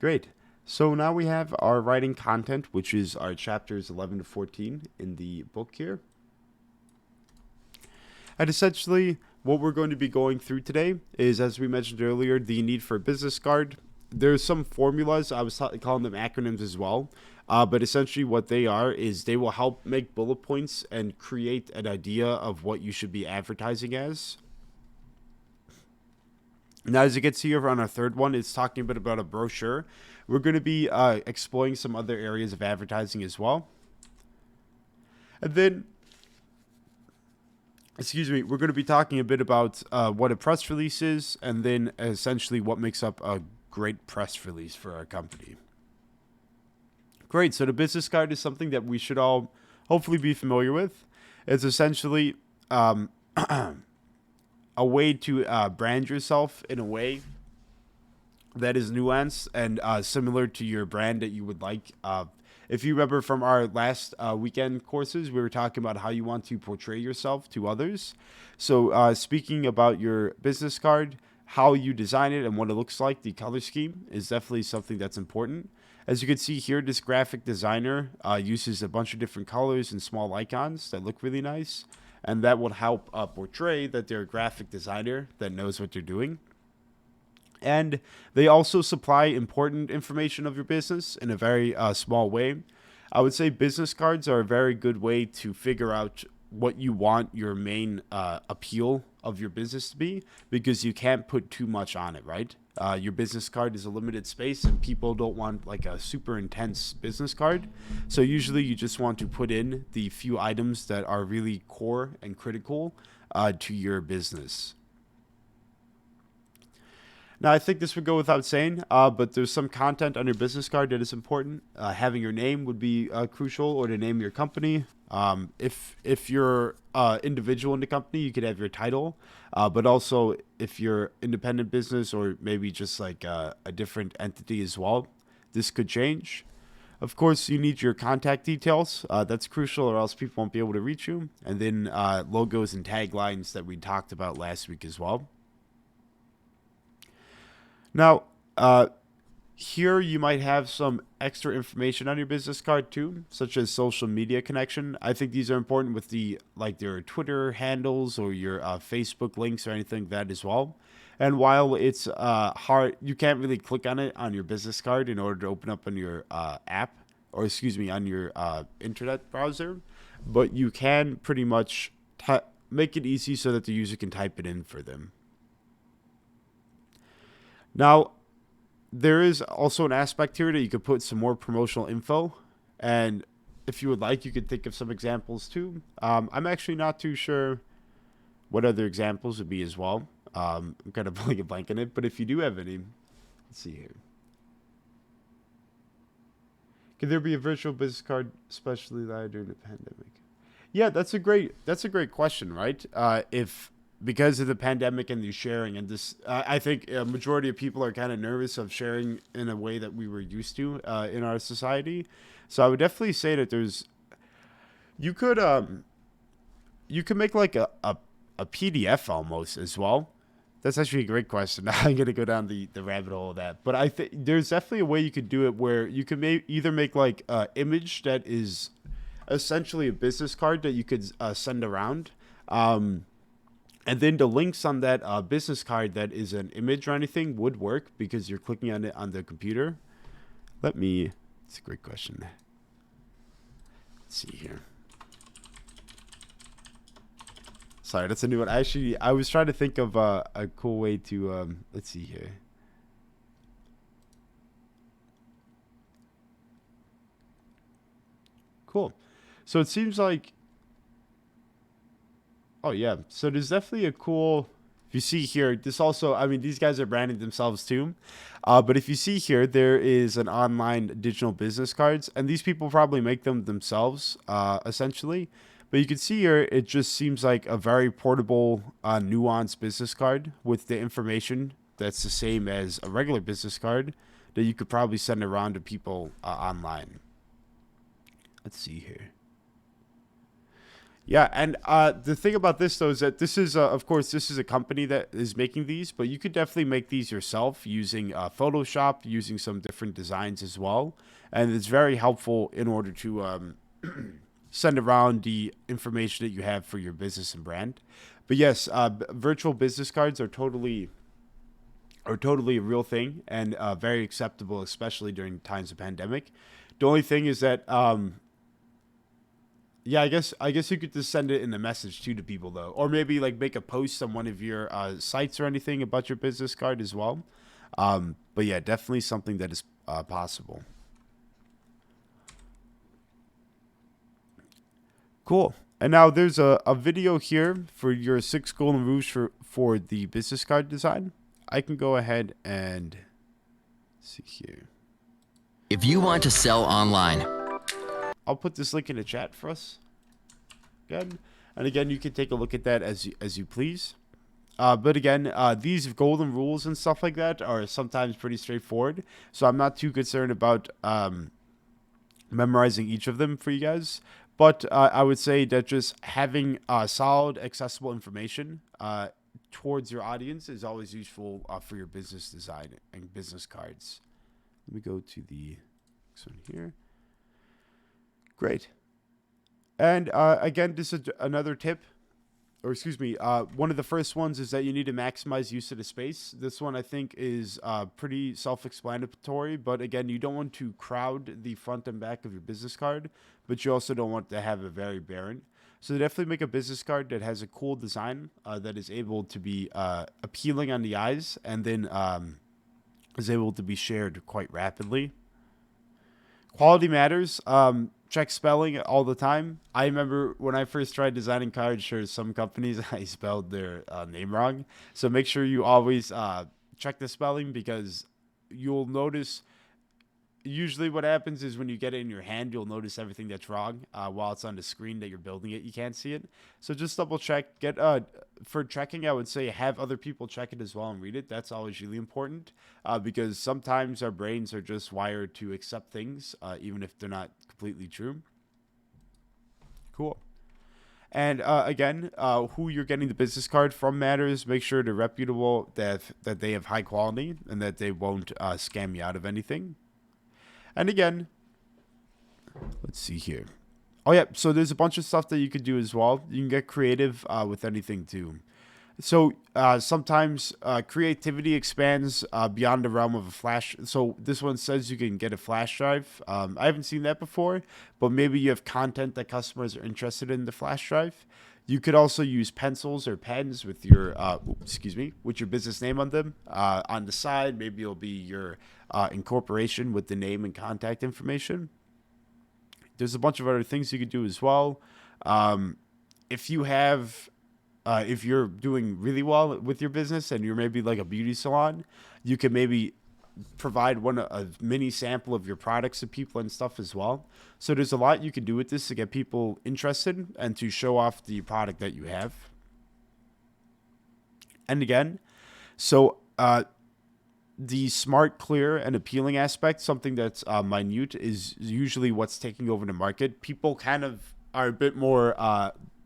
Great. So now we have our writing content, which is our chapters 11 to 14 in the book here. And essentially, what we're going to be going through today is, as we mentioned earlier, the need for a business card. There's some formulas. I was calling them acronyms as well. But essentially, what they are is they will help make bullet points and create an idea of what you should be advertising as. Now, as you can see here on our third one, it's talking a bit about a brochure. We're going to be exploring some other areas of advertising as well. And then, we're going to be talking a bit about what a press release is, and then essentially what makes up a great press release for our company. Great. So the business card is something that we should all hopefully be familiar with. It's essentially a way to brand yourself in a way that is nuanced and similar to your brand that you would like. If you remember from our last weekend courses, we were talking about how you want to portray yourself to others. So speaking about your business card, how you design it and what it looks like, the color scheme is definitely something that's important. As you can see here, this graphic designer uses a bunch of different colors and small icons that look really nice. And that will help portray that they're a graphic designer that knows what they're doing. And they also supply important information of your business in a very small way. I would say business cards are a very good way to figure out what you want your main appeal of your business to be, because you can't put too much on it, right? Your business card is a limited space and people don't want like a super intense business card. So usually you just want to put in the few items that are really core and critical to your business. Now, I think this would go without saying, but there's some content on your business card that is important. Having your name would be crucial, or the name of your company. If you're individual in the company, you could have your title, but also if you're independent business or maybe just like a different entity as well, this could change. Of course, you need your contact details. That's crucial, or else people won't be able to reach you. And then logos and taglines that we talked about last week as well. Now, here you might have some extra information on your business card too, such as social media connection. I think these are important with your Twitter handles or your Facebook links or anything like that as well. And while it's hard, you can't really click on it on your business card in order to open up on your app, or on your internet browser, but you can pretty much make it easy so that the user can type it in for them. Now, there is also an aspect here that you could put some more promotional info. And if you would like, you could think of some examples too. I'm actually not too sure what other examples would be as well. I'm kind of pulling a blank on it. But if you do have any, let's see here. Could there be a virtual business card especially live during the pandemic? Yeah, that's a great question, right? If because of the pandemic and the sharing and this, I think a majority of people are kind of nervous of sharing in a way that we were used to in our society. So I would definitely say that you could make like a PDF almost as well. That's actually a great question. I'm gonna go down the rabbit hole of that, but I think there's definitely a way you could do it where you can either make like an image that is essentially a business card that you could send around. And then the links on that business card that is an image or anything would work because you're clicking on it on the computer. It's a great question. Let's see here. Sorry, that's a new one. I was trying to think of a cool way to, let's see here. Cool. So it seems like, oh yeah. So there's definitely a cool. If you see here, this also. I mean, these guys are branding themselves too. But if you see here, there is an online digital business cards, and these people probably make them themselves, essentially. But you can see here, it just seems like a very portable, nuanced business card with the information that's the same as a regular business card that you could probably send around to people online. Let's see here. Yeah, and the thing about this though is that this is, of course, this is a company that is making these, but you could definitely make these yourself using Photoshop, using some different designs as well, and it's very helpful in order to send around the information that you have for your business and brand. But yes, virtual business cards are totally a real thing and very acceptable, especially during times of pandemic. The only thing is that yeah, I guess you could just send it in a message too to people though, or maybe like make a post on one of your sites or anything about your business card as well. But yeah, definitely something that is possible. Cool. And now there's a video here for your 6 golden rules for the business card design. I can go ahead and see here. If you want to sell online, I'll put this link in the chat for us. Again. And again, you can take a look at that as you please. But again, these golden rules and stuff like that are sometimes pretty straightforward. So I'm not too concerned about memorizing each of them for you guys. But I would say that just having solid, accessible information towards your audience is always useful for your business design and business cards. Let me go to the next one here. Great. And again, this is another tip, or excuse me, one of the first ones is that you need to maximize use of the space. This one I think is pretty self-explanatory, but again, you don't want to crowd the front and back of your business card, but you also don't want to have it very barren. So definitely make a business card that has a cool design that is able to be appealing on the eyes, and then is able to be shared quite rapidly. Quality matters. Check spelling all the time. I remember when I first tried designing cards, sure, some companies I spelled their name wrong. So make sure you always check the spelling, because you'll notice. Usually, what happens is when you get it in your hand, you'll notice everything that's wrong while it's on the screen that you're building it. You can't see it, so just double check. Get for checking, I would say have other people check it as well and read it. That's always really important because sometimes our brains are just wired to accept things even if they're not completely true. Cool. And again, who you're getting the business card from matters. Make sure they're reputable, that they have high quality, and that they won't scam you out of anything. And again, let's see here. Oh yeah, so there's a bunch of stuff that you could do as well. You can get creative with anything too. So sometimes creativity expands beyond the realm of a flash. So this one says you can get a flash drive. I haven't seen that before, but maybe you have content that customers are interested in the flash drive. You could also use pencils or pens with your, with your business name on them. On the side, maybe it'll be your incorporation with the name and contact information. There's a bunch of other things you could do as well. If you have if you're doing really well with your business and you're maybe like a beauty salon, you can maybe provide a mini sample of your products to people and stuff as well. So there's a lot you can do with this to get people interested and to show off the product that you have. And again, so the smart, clear, and appealing aspect, something that's minute, is usually what's taking over the market. People kind of are a bit more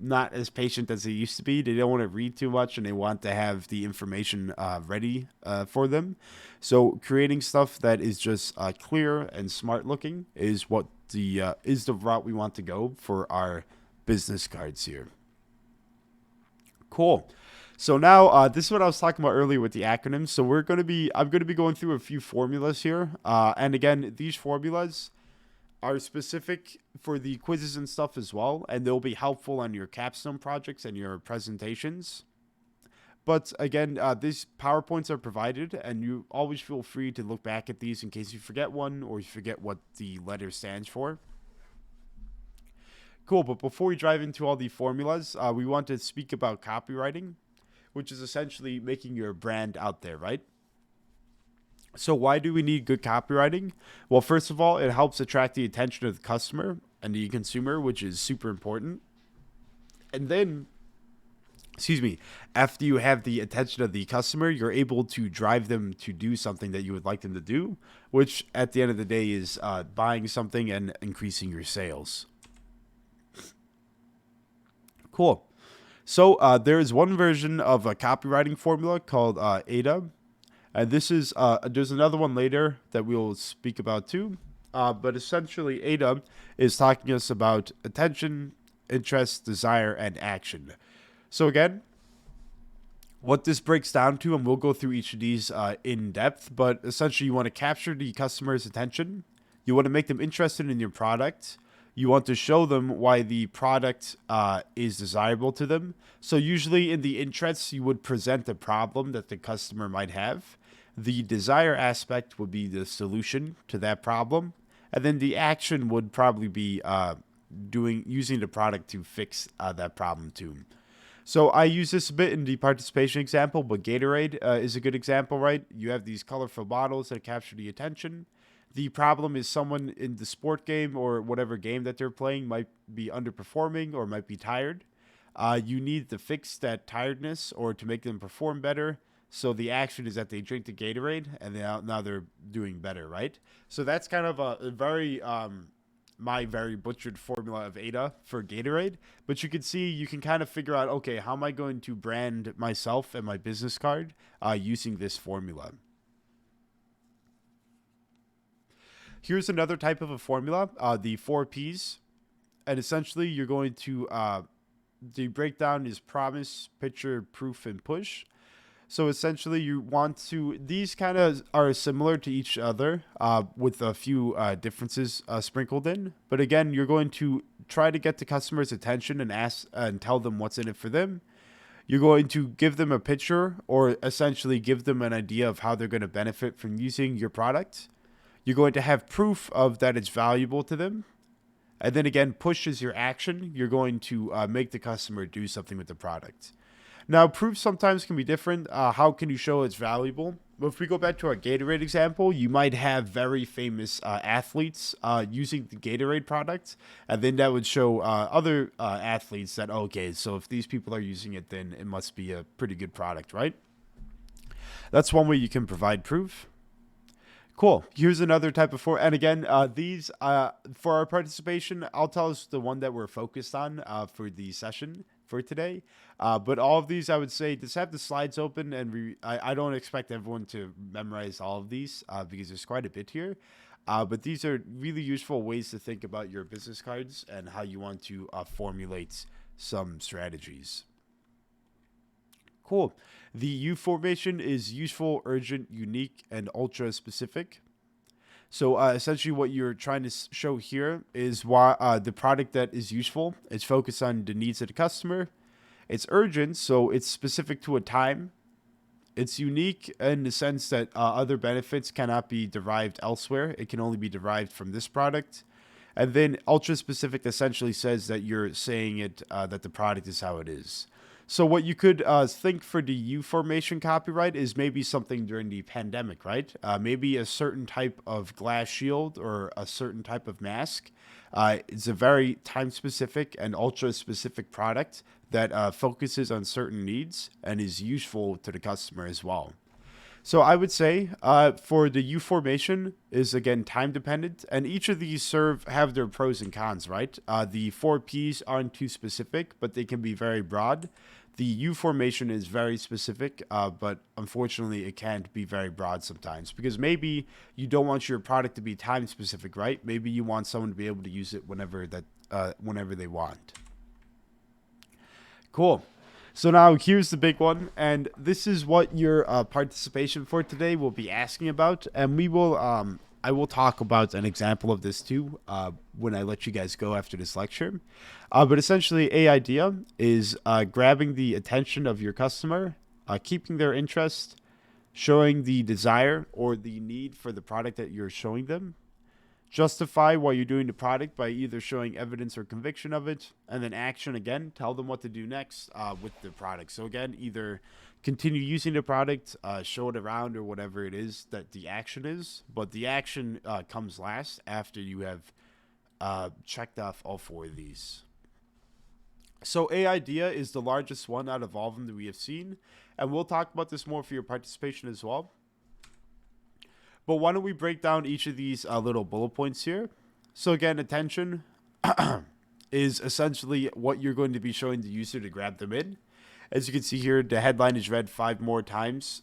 not as patient as they used to be. They don't want to read too much, and they want to have the information ready for them. So creating stuff that is just clear and smart looking is what is the route we want to go for our business cards here. Cool. So now this is what I was talking about earlier with the acronyms. So I'm going to be going through a few formulas here, and again, these formulas are specific for the quizzes and stuff as well, and they'll be helpful on your capstone projects and your presentations. But again, these PowerPoints are provided, and you always feel free to look back at these in case you forget one or you forget what the letter stands for. Cool, but before we dive into all the formulas, we want to speak about copywriting, which is essentially making your brand out there, right? So why do we need good copywriting? Well, first of all, it helps attract the attention of the customer and the consumer, which is super important. And then, after you have the attention of the customer, you're able to drive them to do something that you would like them to do, which at the end of the day is buying something and increasing your sales. Cool. So there is one version of a copywriting formula called ADA, and this is there's another one later that we'll speak about too. But essentially, ADA is talking to us about attention, interest, desire, and action. So again, what this breaks down to, and we'll go through each of these in depth, but essentially you want to capture the customer's attention. You want to make them interested in your product. You want to show them why the product is desirable to them. So usually in the interests, you would present a problem that the customer might have. The desire aspect would be the solution to that problem. And then the action would probably be using the product to fix that problem too. So I use this a bit in the participation example, but Gatorade is a good example, right? You have these colorful bottles that capture the attention. The problem is someone in the sport game or whatever game that they're playing might be underperforming or might be tired. You need to fix that tiredness or to make them perform better. So the action is that they drink the Gatorade and now they're doing better, right? So that's kind of a very my very butchered formula of ADA for Gatorade. But you can see, you can kind of figure out, okay, how am I going to brand myself and my business card using this formula? Here's another type of a formula, the 4Ps. And essentially, you're going to, the breakdown is promise, picture, proof, and push. So essentially, you want to, these kind of are similar to each other with a few differences sprinkled in. But again, you're going to try to get the customer's attention and ask and tell them what's in it for them. You're going to give them a picture or essentially give them an idea of how they're going to benefit from using your product. You're going to have proof of that it's valuable to them. And then again, push is your action. You're going to make the customer do something with the product. Now, proof sometimes can be different. How can you show it's valuable? Well, if we go back to our Gatorade example, you might have very famous athletes using the Gatorade product, and then that would show other athletes that, okay, so if these people are using it, then it must be a pretty good product, right? That's one way you can provide proof. Cool. Here's another type of and again, these for our participation, I'll tell us the one that we're focused on for the session for today. But all of these, I would say, just have the slides open, and I don't expect everyone to memorize all of these because there's quite a bit here. But these are really useful ways to think about your business cards and how you want to formulate some strategies. Cool. The U formation is useful, urgent, unique, and ultra specific. So essentially what you're trying to show here is why the product that is useful, it's focused on the needs of the customer. It's urgent, so it's specific to a time. It's unique in the sense that other benefits cannot be derived elsewhere. It can only be derived from this product. And then ultra specific essentially says that you're saying it that the product is how it is. So what you could think for the U formation copyright is maybe something during the pandemic, right? Maybe a certain type of glass shield or a certain type of mask. It's a very time-specific and ultra-specific product that focuses on certain needs and is useful to the customer as well. So I would say for the U formation is, again, time-dependent, and each of these have their pros and cons, right? The 4Ps aren't too specific, but they can be very broad. The U formation is very specific, but unfortunately it can't be very broad sometimes because maybe you don't want your product to be time-specific, right? Maybe you want someone to be able to use it whenever they want. Cool. So now here's the big one, and this is what your participation for today will be asking about, and I will talk about an example of this too when I let you guys go after this lecture. But essentially, a idea is grabbing the attention of your customer, keeping their interest, showing the desire or the need for the product that you're showing them, justify why you're doing the product by either showing evidence or conviction of it, and then action again, tell them what to do next with the product. So again, either continue using the product, show it around, or whatever it is that the action is. But the action comes last after you have checked off all four of these. So a idea is the largest one out of all of them that we have seen. And we'll talk about this more for your participation as well. But why don't we break down each of these little bullet points here? So again, attention is essentially what you're going to be showing the user to grab them in. As you can see here, the headline is read five times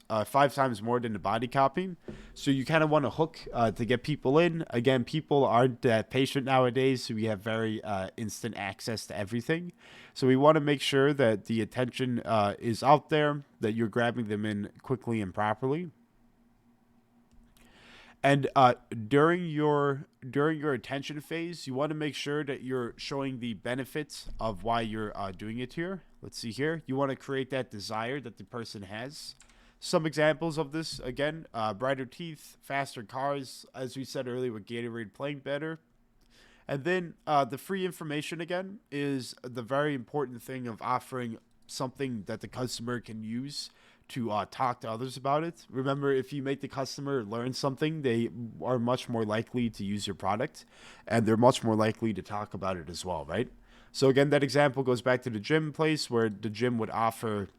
more than the body copy. So you kind of want to hook to get people in. Again, people aren't that patient nowadays, so we have very instant access to everything. So we want to make sure that the attention is out there, that you're grabbing them in quickly and properly. And during your attention phase, you want to make sure that you're showing the benefits of why you're doing it here. Let's see here. You want to create that desire that the person has. Some examples of this, again, brighter teeth, faster cars, as we said earlier with Gatorade playing better. And then the free information, again, is the very important thing of offering something that the customer can use to talk to others about it. Remember, if you make the customer learn something, they are much more likely to use your product, and they're much more likely to talk about it as well, right? So again, that example goes back to the gym place where the gym would offer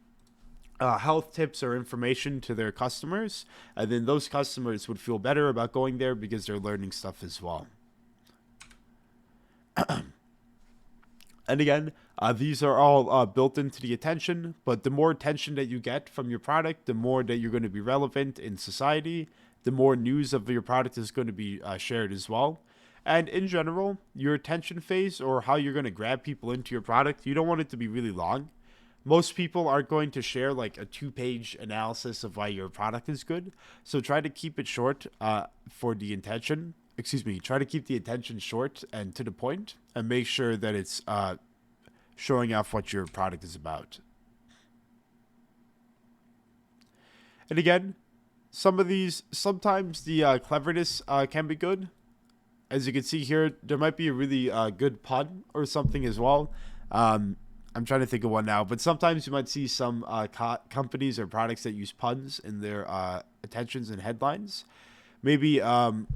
health tips or information to their customers, and then those customers would feel better about going there because they're learning stuff as well. And again, these are all built into the attention, but the more attention that you get from your product, the more that you're going to be relevant in society, the more news of your product is going to be shared as well. And in general, your attention phase or how you're going to grab people into your product, you don't want it to be really long. Most people aren't going to share like a 2-page analysis of why your product is good. So try to keep it short for the intention. Try to keep the attention short and to the point, and make sure that it's showing off what your product is about. And again, sometimes the cleverness can be good. As you can see here, there might be a really good pun or something as well. I'm trying to think of one now, but sometimes you might see some companies or products that use puns in their attentions and headlines. Maybe I'm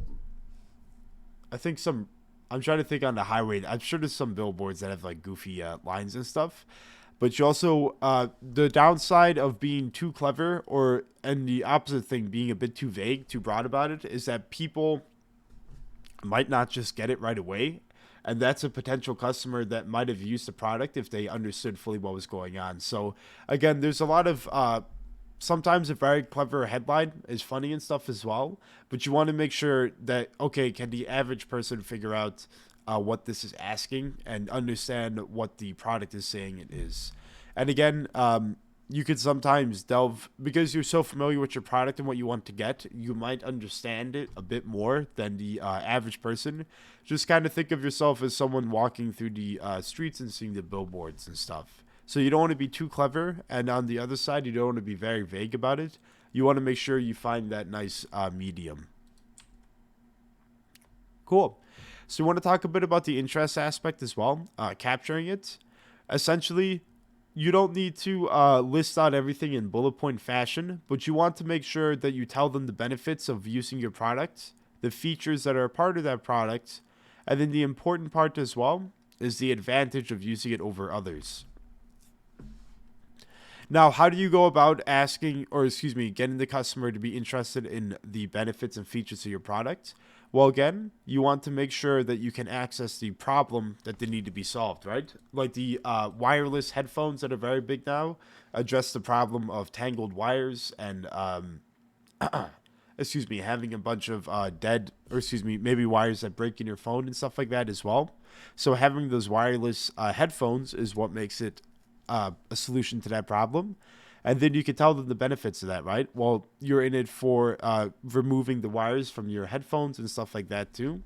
trying to think on the highway. I'm sure there's some billboards that have like goofy lines and stuff. But you also, the downside of being too clever, and the opposite thing, being a bit too vague, too broad about it, is that people might not just get it right away. And that's a potential customer that might have used the product if they understood fully what was going on. So again, there's a lot of sometimes a very clever headline is funny and stuff as well, but you want to make sure that, okay, can the average person figure out what this is asking and understand what the product is saying it is. And again, you could sometimes delve, because you're so familiar with your product and what you want to get, you might understand it a bit more than the average person. Just kind of think of yourself as someone walking through the streets and seeing the billboards and stuff. So you don't want to be too clever, and on the other side, you don't want to be very vague about it. You want to make sure you find that nice medium. Cool. So you want to talk a bit about the interest aspect as well, capturing it. Essentially, you don't need to list out everything in bullet point fashion, but you want to make sure that you tell them the benefits of using your product, the features that are a part of that product, and then the important part as well is the advantage of using it over others. Now, how do you go about getting the customer to be interested in the benefits and features of your product? Well, again, you want to make sure that you can access the problem that they need to be solved, right? Like the wireless headphones that are very big now address the problem of tangled wires and, having a bunch of maybe wires that break in your phone and stuff like that as well. So having those wireless headphones is what makes it a solution to that problem. And then you can tell them the benefits of that, right? Well, you're in it for removing the wires from your headphones and stuff like that too.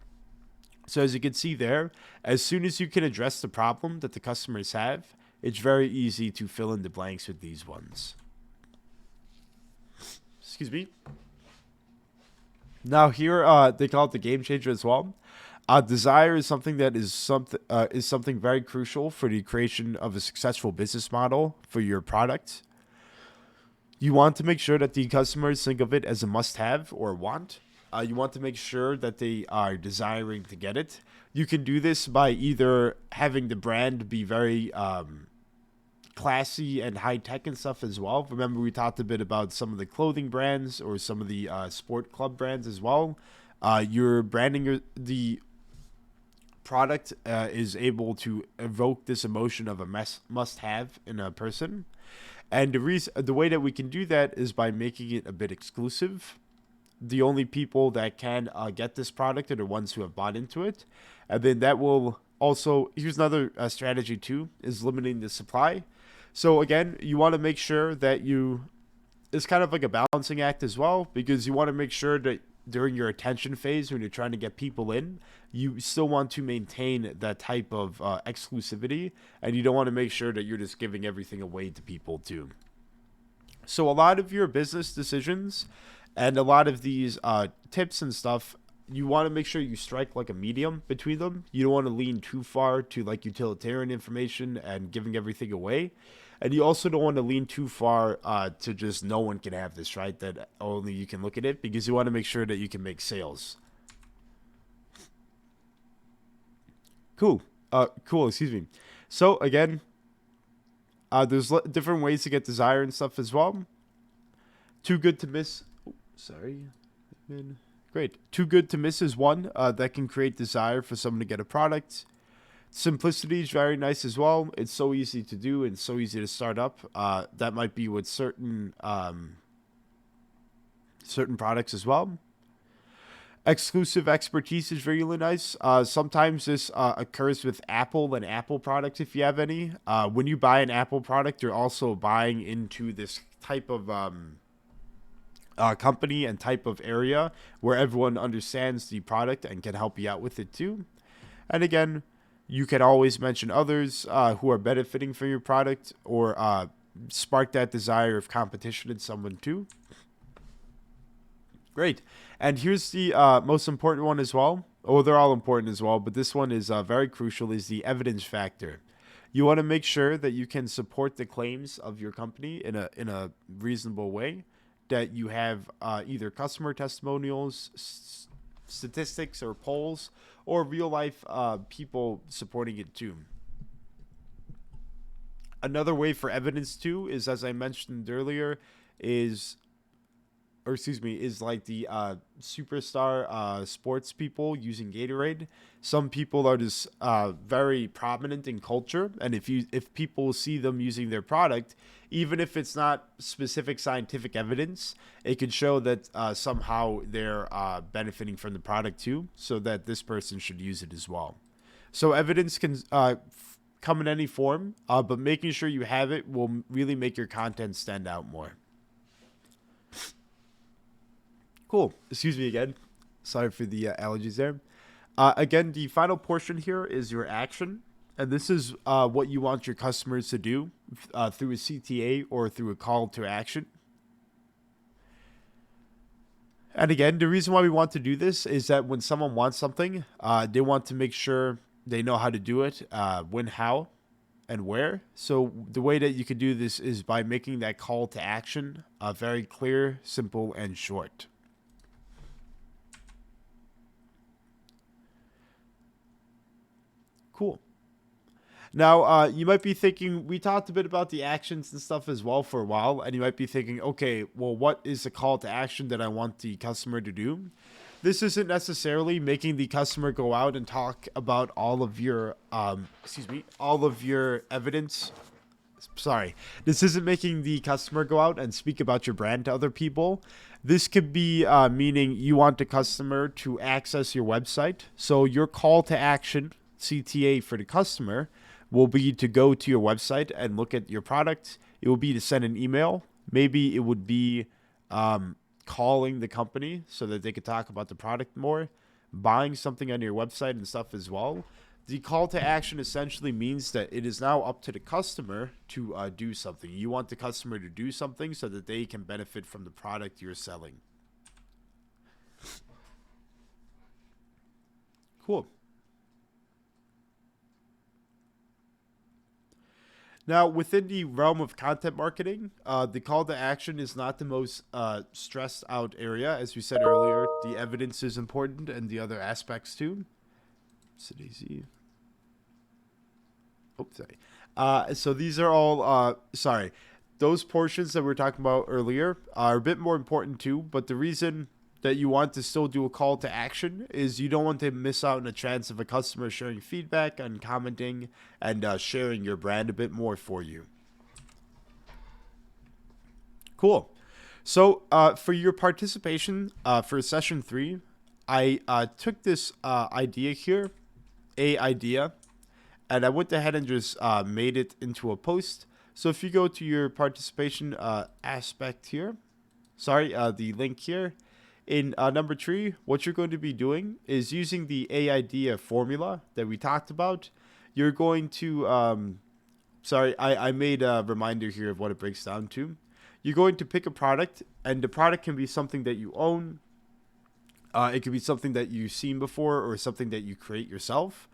So as you can see there, as soon as you can address the problem that the customers have, it's very easy to fill in the blanks with these ones. Excuse me. Now here, they call it the game changer as well. Desire is something that is something very crucial for the creation of a successful business model for your product. You want to make sure that the customers think of it as a must-have or want. You want to make sure that they are desiring to get it. You can do this by either having the brand be very classy and high-tech and stuff as well. Remember, we talked a bit about some of the clothing brands or some of the sport club brands as well. You're branding the product is able to evoke this emotion of a must-have in a person. And the way that we can do that is by making it a bit exclusive. The only people that can get this product are the ones who have bought into it. And then that will also, here's another strategy too, is limiting the supply. So again, you want to make sure that it's kind of like a balancing act as well, because you want to make sure that during your attention phase, when you're trying to get people in, you still want to maintain that type of exclusivity, and you don't want to make sure that you're just giving everything away to people too. So a lot of your business decisions and a lot of these tips and stuff, you want to make sure you strike like a medium between them. You don't want to lean too far to like utilitarian information and giving everything away. And you also don't want to lean too far to just no one can have this, right? That only you can look at it, because you want to make sure that you can make sales. Cool. Cool. Excuse me. So again, there's different ways to get desire and stuff as well. Too good to miss. Oh, sorry. Great. Too good to miss is one that can create desire for someone to get a product. Simplicity is very nice as well. It's so easy to do and so easy to start up. That might be with certain products as well. Exclusive expertise is really nice. Sometimes this occurs with Apple and Apple products, if you have any. When you buy an Apple product, you're also buying into this type of company and type of area where everyone understands the product and can help you out with it too. And again, you can always mention others who are benefiting from your product, or spark that desire of competition in someone too. Great. And here's the most important one as well. Oh, they're all important as well, but this one is very crucial, is the evidence factor. You want to make sure that you can support the claims of your company in a reasonable way, that you have either customer testimonials, statistics or polls, or real life people supporting it too. Another way for evidence too is, as I mentioned earlier, is like the superstar sports people using Gatorade. Some people are just very prominent in culture, and if people see them using their product, even if it's not specific scientific evidence, it could show that somehow they're benefiting from the product too, so that this person should use it as well. So evidence can come in any form, but making sure you have it will really make your content stand out more. Cool. Excuse me again. Sorry for the allergies there. Again, the final portion here is your action. And this is what you want your customers to do through a CTA or through a call to action. And again, the reason why we want to do this is that when someone wants something, they want to make sure they know how to do it, when, how, and where. So the way that you can do this is by making that call to action very clear, simple, and short. Cool. Now, you might be thinking, we talked a bit about the actions and stuff as well for a while, and you might be thinking, okay, well, what is the call to action that I want the customer to do? This isn't necessarily making the customer go out and talk about all of your, all of your evidence. Sorry, this isn't making the customer go out and speak about your brand to other people. This could be meaning you want the customer to access your website. So your call to action, CTA for the customer, will be to go to your website and look at your product. It will be to send an email. Maybe it would be calling the company so that they could talk about the product more, buying something on your website and stuff as well. The call to action essentially means that it is now up to the customer to do something. You want the customer to do something so that they can benefit from the product you're selling. Cool. Now, within the realm of content marketing, the call to action is not the most stressed out area. As we said earlier, the evidence is important and the other aspects too. Oh, sorry. So these are all, those portions that we were talking about earlier are a bit more important too. But the reason that you want to still do a call to action is you don't want to miss out on a chance of a customer sharing feedback and commenting and sharing your brand a bit more for you. Cool. So for your participation for session 3, I took this idea here, and I went ahead and just made it into a post. So if you go to your participation aspect here, the link here, in number 3, what you're going to be doing is using the A idea formula that we talked about. You're going to, I made a reminder here of what it breaks down to. You're going to pick a product, and the product can be something that you own. It could be something that you've seen before or something that you create yourself.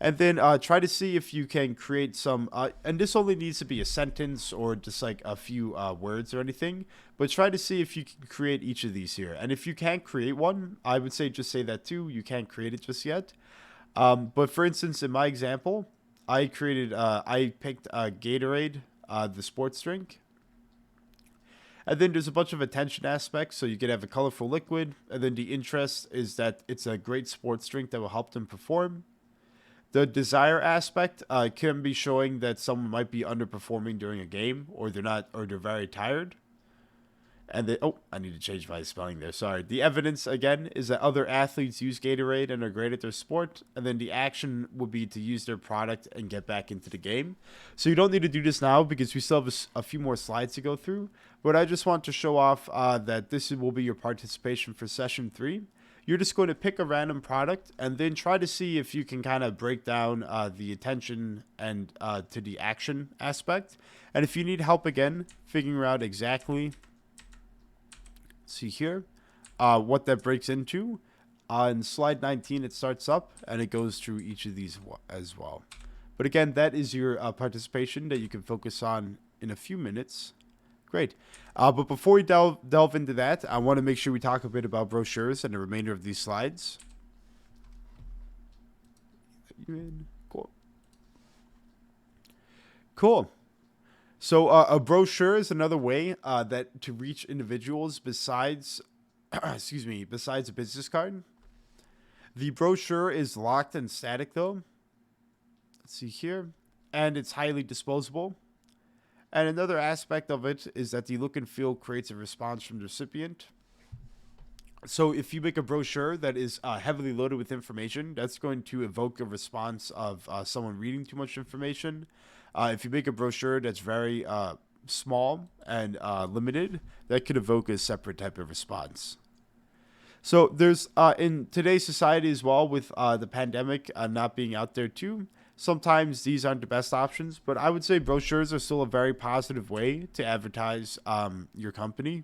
And then try to see if you can create some, and this only needs to be a sentence or just like a few words or anything, but try to see if you can create each of these here. And if you can't create one, I would say just say that too. You can't create it just yet. But for instance, in my example, I picked Gatorade, the sports drink. And then there's a bunch of attention aspects, so you could have a colorful liquid. And then the interest is that it's a great sports drink that will help them perform. The desire aspect can be showing that someone might be underperforming during a game, or they're very tired. And I need to change my spelling there. Sorry. The evidence again is that other athletes use Gatorade and are great at their sport, and then the action would be to use their product and get back into the game. So you don't need to do this now because we still have a few more slides to go through. But I just want to show off that this will be your participation for session 3. You're just going to pick a random product and then try to see if you can kind of break down the attention and to the action aspect. And if you need help again, figuring out exactly, see here, what that breaks into. On slide 19, it starts up and it goes through each of these as well. But again, that is your participation that you can focus on in a few minutes. Great. But before we delve into that, I want to make sure we talk a bit about brochures and the remainder of these slides. Cool. So a brochure is another way that to reach individuals besides, besides a business card. The brochure is locked and static though. Let's see here. And it's highly disposable. And another aspect of it is that the look and feel creates a response from the recipient. So if you make a brochure that is heavily loaded with information, that's going to evoke a response of someone reading too much information. If you make a brochure that's very small and limited, that could evoke a separate type of response. So there's in today's society as well, with the pandemic not being out there too, sometimes these aren't the best options, but I would say brochures are still a very positive way to advertise your company.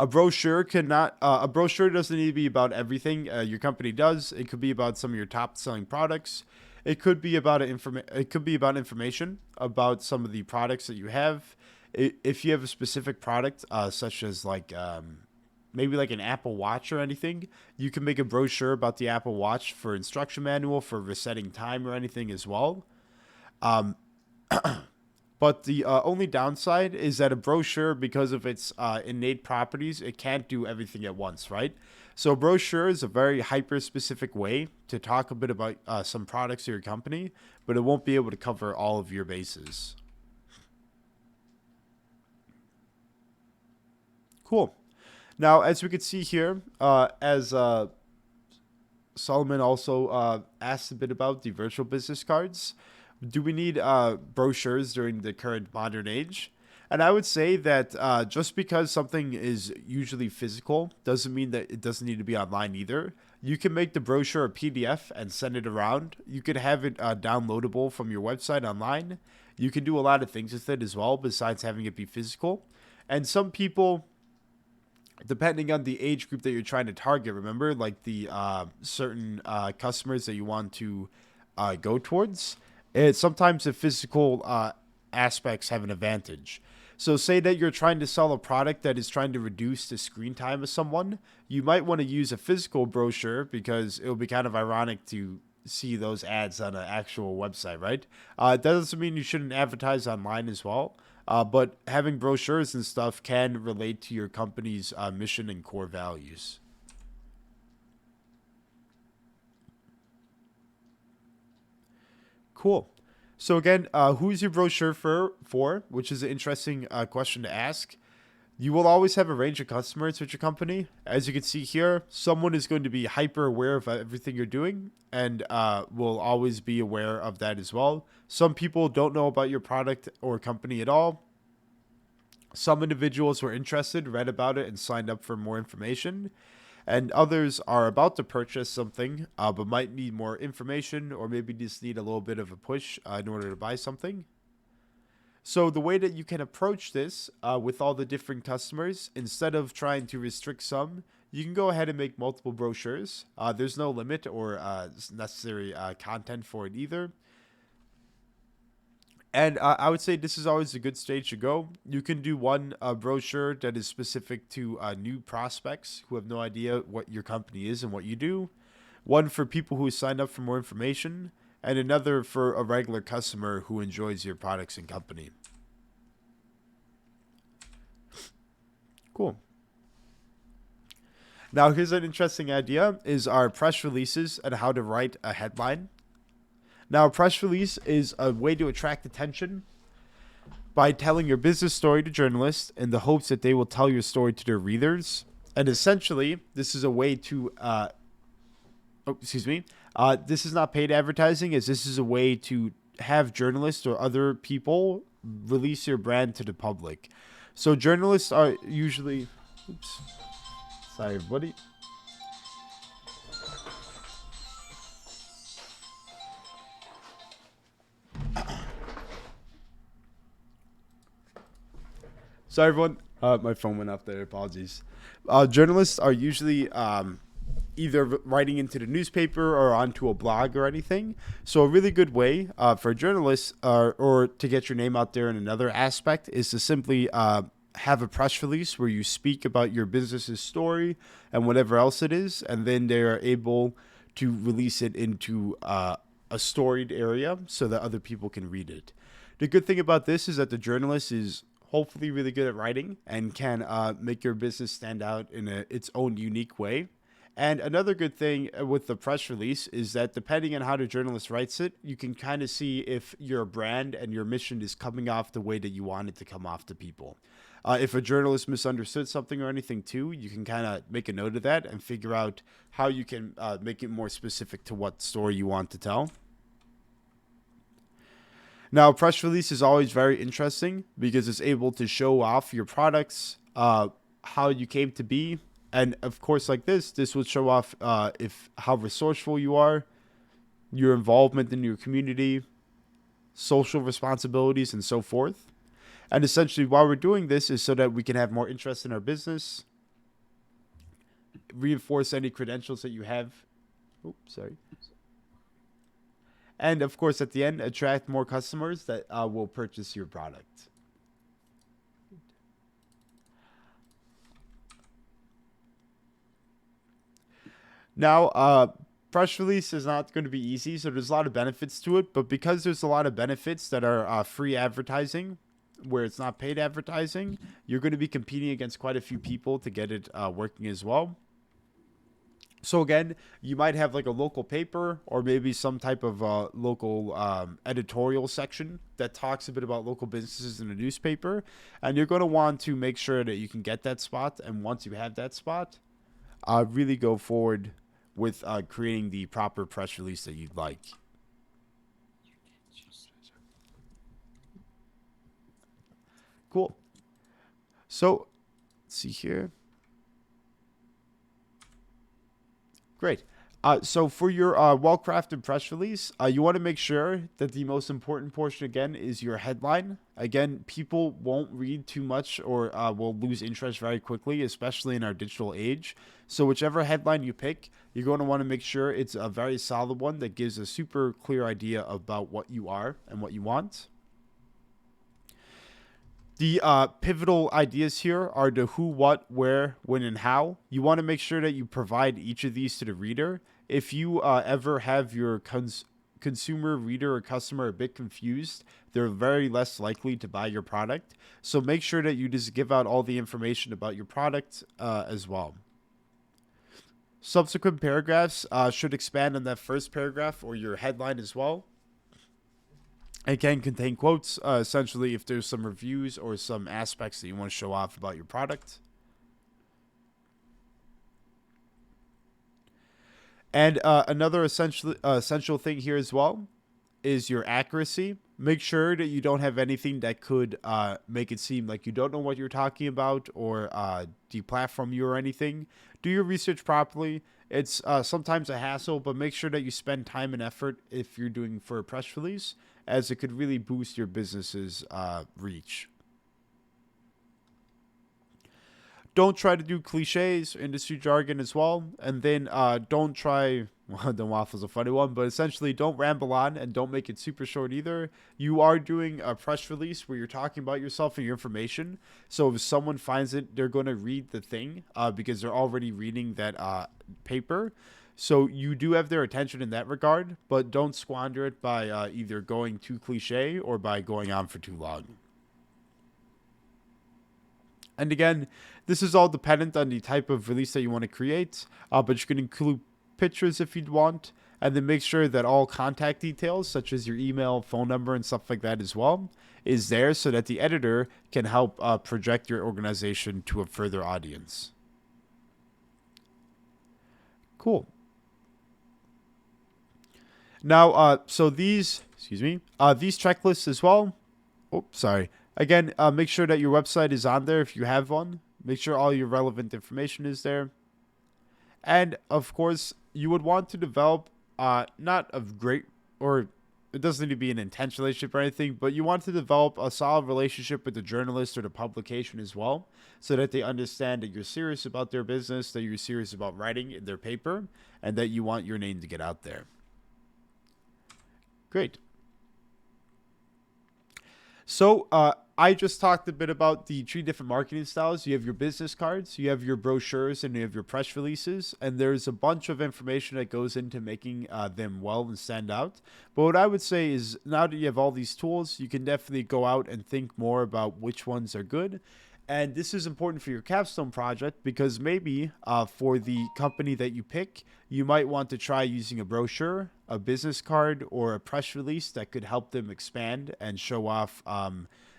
A brochure doesn't need to be about everything your company does. It could be about some of your top selling products. It could be about information about some of the products that you have. If you have a specific product, such as maybe like an Apple Watch or anything, you can make a brochure about the Apple Watch for instruction manual for resetting time or anything as well. But the only downside is that a brochure, because of its innate properties, it can't do everything at once, right? So a brochure is a very hyper-specific way to talk a bit about some products of your company, but it won't be able to cover all of your bases. Cool. Now, as we can see here, as Solomon also asked a bit about the virtual business cards, do we need brochures during the current modern age? And I would say that just because something is usually physical doesn't mean that it doesn't need to be online either. You can make the brochure a PDF and send it around. You could have it downloadable from your website online. You can do a lot of things with it as well besides having it be physical. And some people, depending on the age group that you're trying to target, remember, like the certain customers that you want to go towards, sometimes the physical aspects have an advantage. So say that you're trying to sell a product that is trying to reduce the screen time of someone, you might want to use a physical brochure because it will be kind of ironic to see those ads on an actual website, right? That doesn't mean you shouldn't advertise online as well. But having brochures and stuff can relate to your company's mission and core values. Cool. So again, who's your brochure for? Which is an interesting question to ask. You will always have a range of customers with your company. As you can see here, someone is going to be hyper aware of everything you're doing and will always be aware of that as well. Some people don't know about your product or company at all. Some individuals were interested, read about it, and signed up for more information. And others are about to purchase something, but might need more information or maybe just need a little bit of a push in order to buy something. So the way that you can approach this with all the different customers, instead of trying to restrict some, you can go ahead and make multiple brochures. There's no limit or necessary content for it either. And I would say this is always a good stage to go. You can do one brochure that is specific to new prospects who have no idea what your company is and what you do. One for people who sign up for more information, and another for a regular customer who enjoys your products and company. Cool. Now, here's an interesting idea is our press releases and how to write a headline. Now, a press release is a way to attract attention by telling your business story to journalists in the hopes that they will tell your story to their readers. And essentially, this is a way to, this is not paid advertising, as this is a way to have journalists or other people release your brand to the public. So journalists are usually, sorry, everybody. Sorry, everyone. My phone went off there. Apologies. Journalists are usually either writing into the newspaper or onto a blog or anything. So a really good way for journalists or to get your name out there in another aspect is to simply have a press release where you speak about your business's story and whatever else it is, and then they are able to release it into a storied area so that other people can read it. The good thing about this is that the journalist is hopefully really good at writing and can make your business stand out in its own unique way. And another good thing with the press release is that depending on how the journalist writes it, you can kind of see if your brand and your mission is coming off the way that you want it to come off to people. If a journalist misunderstood something or anything too, you can kind of make a note of that and figure out how you can make it more specific to what story you want to tell. Now, a press release is always very interesting because it's able to show off your products, how you came to be, and of course, like this would show off if how resourceful you are, your involvement in your community, social responsibilities, and so forth. And essentially, why we're doing this is so that we can have more interest in our business, reinforce any credentials that you have. Oops, sorry. And of course, at the end, attract more customers that will purchase your product. Now, press release is not going to be easy, so there's a lot of benefits to it. But because there's a lot of benefits that are free advertising, where it's not paid advertising, you're going to be competing against quite a few people to get it working as well. So again, you might have like a local paper or maybe some type of local editorial section that talks a bit about local businesses in a newspaper. And you're going to want to make sure that you can get that spot. And once you have that spot, really go forward with creating the proper press release that you'd like. Cool. So, let's see here. Great. So for your well-crafted press release, you want to make sure that the most important portion, again, is your headline. Again, people won't read too much or will lose interest very quickly, especially in our digital age. So whichever headline you pick, you're going to want to make sure it's a very solid one that gives a super clear idea about what you are and what you want. The pivotal ideas here are the who, what, where, when, and how. You want to make sure that you provide each of these to the reader. If you ever have your consumer, reader, or customer are a bit confused, they're very less likely to buy your product. So make sure that you just give out all the information about your product as well. Subsequent paragraphs should expand on that first paragraph or your headline as well. It can contain quotes, essentially, if there's some reviews or some aspects that you want to show off about your product. And another essential thing here as well is your accuracy. Make sure that you don't have anything that could make it seem like you don't know what you're talking about or deplatform you or anything. Do your research properly. It's sometimes a hassle, but make sure that you spend time and effort if you're doing for a press release, as it could really boost your business's reach. Don't try to do cliches, industry jargon as well. And then don't try, well, the waffle's a funny one, but essentially don't ramble on and don't make it super short either. You are doing a press release where you're talking about yourself and your information. So if someone finds it, they're going to read the thing because they're already reading that paper. So you do have their attention in that regard, but don't squander it by either going too cliche or by going on for too long. And again, this is all dependent on the type of release that you want to create, but you can include pictures if you'd want, and then make sure that all contact details, such as your email, phone number, and stuff like that as well, is there so that the editor can help project your organization to a further audience. Cool. Now, so these checklists as well. Oh, sorry. Again, make sure that your website is on there if you have one. Make sure all your relevant information is there. And, of course, you would want to develop not a great, or it doesn't need to be an intense relationship or anything, but you want to develop a solid relationship with the journalist or the publication as well, so that they understand that you're serious about their business, that you're serious about writing in their paper, and that you want your name to get out there. Great. So I just talked a bit about the 3 different marketing styles. You have your business cards, you have your brochures, and you have your press releases. And there's a bunch of information that goes into making them well and stand out. But what I would say is now that you have all these tools, you can definitely go out and think more about which ones are good. And this is important for your capstone project because maybe for the company that you pick, you might want to try using a brochure, a business card, or a press release that could help them expand and show off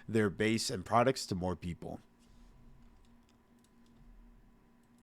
their base and products to more people.